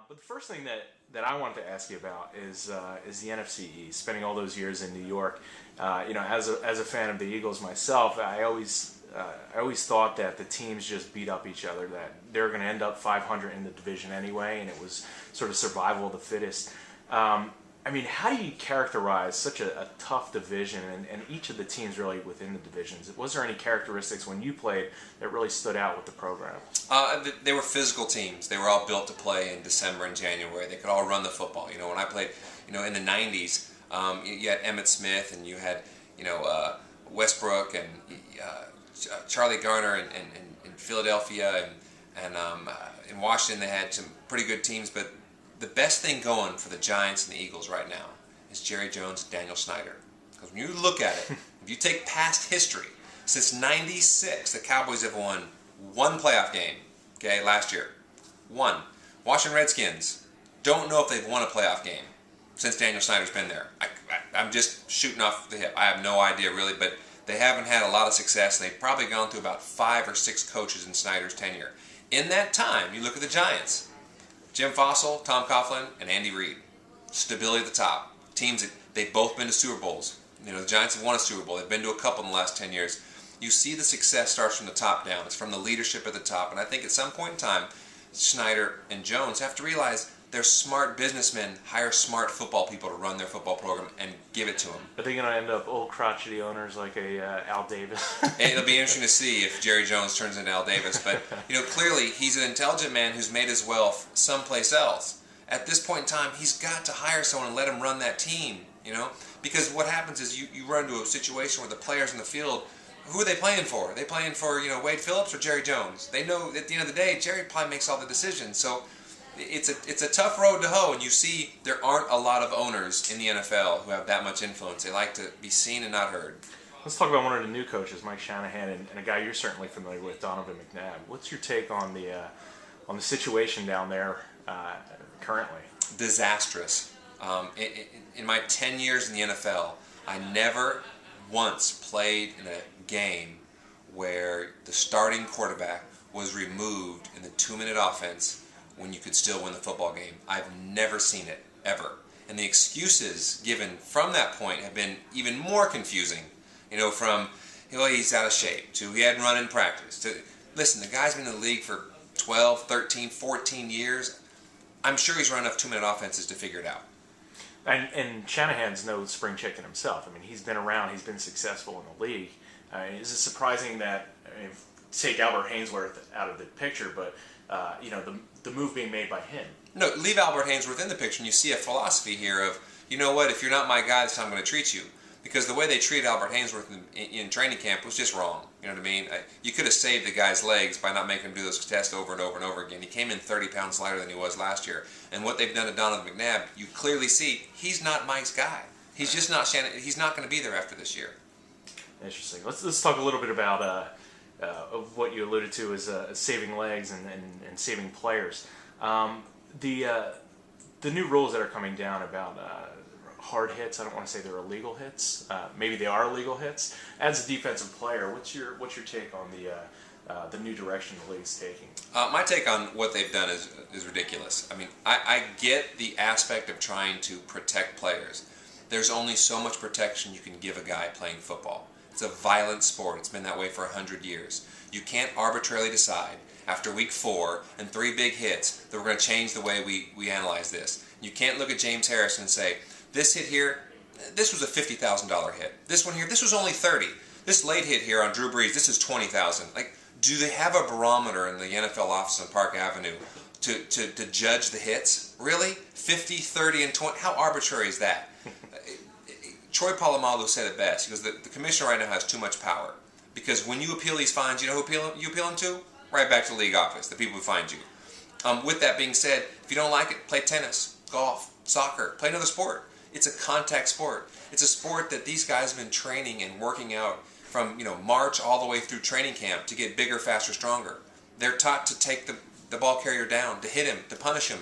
But the first thing that I wanted to ask you about is the NFC East. Spending all those years in New York, as a fan of the Eagles myself, I always thought that the teams just beat up each other. That they were going to end up 500 in the division anyway, and it was sort of survival of the fittest. How do you characterize such a tough division, and each of the teams really within the divisions? Was there any characteristics when you played that really stood out with the program? They were physical teams. They were all built to play in December and January. They could all run the football. When I played, in the 90s, you had Emmitt Smith, and you had, Westbrook, and Charlie Garner in Philadelphia, and in Washington they had some pretty good teams, but the best thing going for the Giants and the Eagles right now is Jerry Jones and Daniel Snyder. Because when you look at it, if you take past history, since '96, the Cowboys have won one playoff game, last year. One. Washington Redskins, don't know if they've won a playoff game since Daniel Snyder's been there. I'm just shooting off the hip. I have no idea really, but they haven't had a lot of success, and they've probably gone through about 5 or 6 coaches in Snyder's tenure. In that time, you look at the Giants. Jim Fossil, Tom Coughlin, and Andy Reid. Stability at the top. Teams that they've both been to Super Bowls. The Giants have won a Super Bowl. They've been to a couple in the last 10 years. You see the success starts from the top down. It's from the leadership at the top. And I think at some point in time, Snyder and Jones have to realize they're smart businessmen, hire smart football people to run their football program and give it to them. Are they going to end up old crotchety owners like Al Davis? It'll be interesting to see if Jerry Jones turns into Al Davis. But, clearly he's an intelligent man who's made his wealth someplace else. At this point in time, he's got to hire someone and let him run that team, Because what happens is you run into a situation where the players in the field, who are they playing for? Are they playing for, Wade Phillips or Jerry Jones? They know at the end of the day, Jerry probably makes all the decisions. So it's a tough road to hoe, and you see there aren't a lot of owners in the NFL who have that much influence. They like to be seen and not heard. Let's talk about one of the new coaches, Mike Shanahan, and a guy you're certainly familiar with, Donovan McNabb. What's your take on the situation down there currently? Disastrous. In my 10 years in the NFL, I never once played in a game where the starting quarterback was removed in the 2-minute offense when you could still win the football game. I've never seen it, ever. And the excuses given from that point have been even more confusing. From, he's out of shape, to he hadn't run in practice, to, listen, the guy's been in the league for 12, 13, 14 years. I'm sure he's run enough 2-minute offenses to figure it out. And Shanahan's no spring chicken himself. He's been around, he's been successful in the league. Is it surprising that, take Albert Haynesworth out of the picture, but the move being made by him? No, leave Albert Haynesworth in the picture, and you see a philosophy here of, if you're not my guy, that's how I'm going to treat you. Because the way they treated Albert Haynesworth in training camp was just wrong. You know what I mean? You could have saved the guy's legs by not making him do those tests over and over and over again. He came in 30 pounds lighter than he was last year. And what they've done to Donovan McNabb, you clearly see he's not Mike's guy. He's just not Shannon. He's not going to be there after this year. Interesting. Let's talk a little bit about of what you alluded to as saving legs and saving players. The new rules that are coming down about hard hits, I don't want to say they're illegal hits. Maybe they are illegal hits. As a defensive player, what's your take on the new direction the league's taking? My take on what they've done is ridiculous. I get the aspect of trying to protect players. There's only so much protection you can give a guy playing football. It's a violent sport. It's been that way for 100 years. You can't arbitrarily decide after week 4 and 3 big hits that we're going to change the way we analyze this. You can't look at James Harrison and say, this hit here, this was a $50,000 hit. This one here, this was only 30. This late hit here on Drew Brees, this is 20,000. Do they have a barometer in the NFL office on Park Avenue to judge the hits? Really? 50, 30, and 20? How arbitrary is that? Troy Polamalu said it best. He goes, the commissioner right now has too much power. Because when you appeal these fines, you know who you appeal them to? Right back to the league office, the people who find you. With that being said, if you don't like it, play tennis, golf, soccer, play another sport. It's a contact sport. It's a sport that these guys have been training and working out from March all the way through training camp to get bigger, faster, stronger. They're taught to take the ball carrier down, to hit him, to punish him.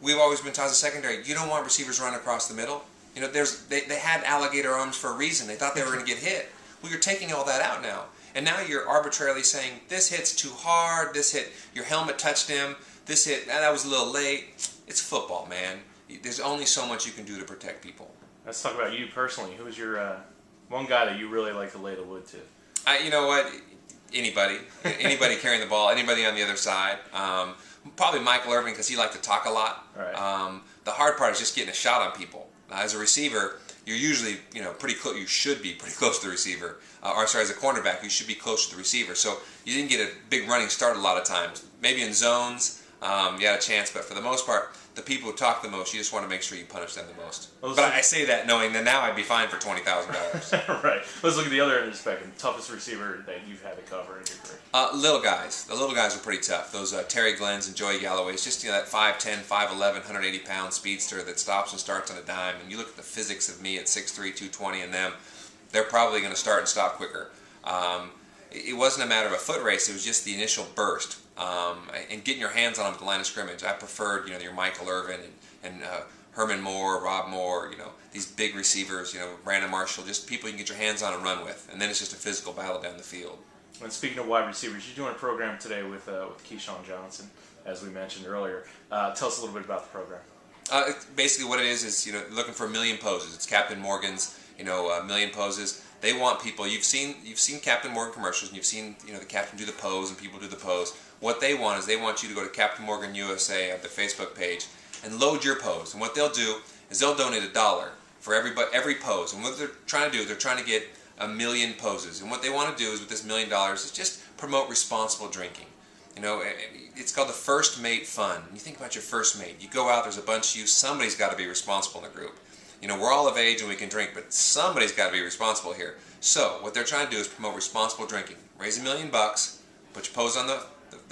We've always been taught as a secondary, you don't want receivers running across the middle. They had alligator arms for a reason. They thought they were going to get hit. Well, you're taking all that out now. And now you're arbitrarily saying, this hit's too hard, this hit, your helmet touched him, this hit, that was a little late. It's football, man. There's only so much you can do to protect people. Let's talk about you personally. Who's your one guy that you really like to lay the wood to? You know what? Anybody carrying the ball, anybody on the other side. Probably Michael Irvin because he liked to talk a lot. Right. The hard part is just getting a shot on people. As a receiver, you're usually pretty close. You should be pretty close to the receiver. As a cornerback, you should be close to the receiver. So you didn't get a big running start a lot of times. Maybe in zones, you had a chance, but for the most part, the people who talk the most, you just want to make sure you punish them the most. But I say that knowing that now I'd be fined for $20,000. Right. Let's look at the other end of the spectrum. Toughest receiver that you've had to cover in your career. Little guys. The little guys were pretty tough. Those Terry Glenn's and Joey Galloway's. Just that 5'10", 5'11", 180-pound speedster that stops and starts on a dime. And you look at the physics of me at 6'3", 220 and them, they're probably going to start and stop quicker. It wasn't a matter of a foot race. It was just the initial burst. And getting your hands on them at the line of scrimmage. I preferred, your Michael Irvin and Herman Moore, Rob Moore, these big receivers, Brandon Marshall, just people you can get your hands on and run with. And then it's just a physical battle down the field. And speaking of wide receivers, you're doing a program today with Keyshawn Johnson, as we mentioned earlier. Tell us a little bit about the program. Basically what it is looking for a million poses. It's Captain Morgan's, a million poses. They want people. You've seen Captain Morgan commercials, and you've seen the captain do the pose and people do the pose. What they want is they want you to go to Captain Morgan USA at the Facebook page and load your pose. And what they'll do is they'll donate $1 for every pose. And what they're trying to do is they're trying to get a million poses. And what they want to do is with this $1 million is just promote responsible drinking. It's called the First Mate Fund. When you think about your first mate, you go out, there's a bunch of you, somebody's got to be responsible in the group. We're all of age and we can drink, but somebody's got to be responsible here. So what they're trying to do is promote responsible drinking. Raise $1 million, put your pose on the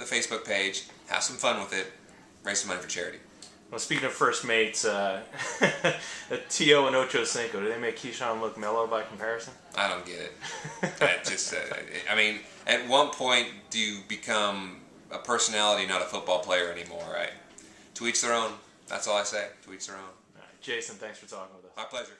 Facebook page, have some fun with it, raise some money for charity. Well, speaking of first mates, T.O. and Ocho Cinco, do they make Keyshawn look mellow by comparison? I don't get it. At one point, do you become a personality, not a football player anymore, right? To each their own. That's all I say. To each their own. All right, Jason, thanks for talking with us. My pleasure.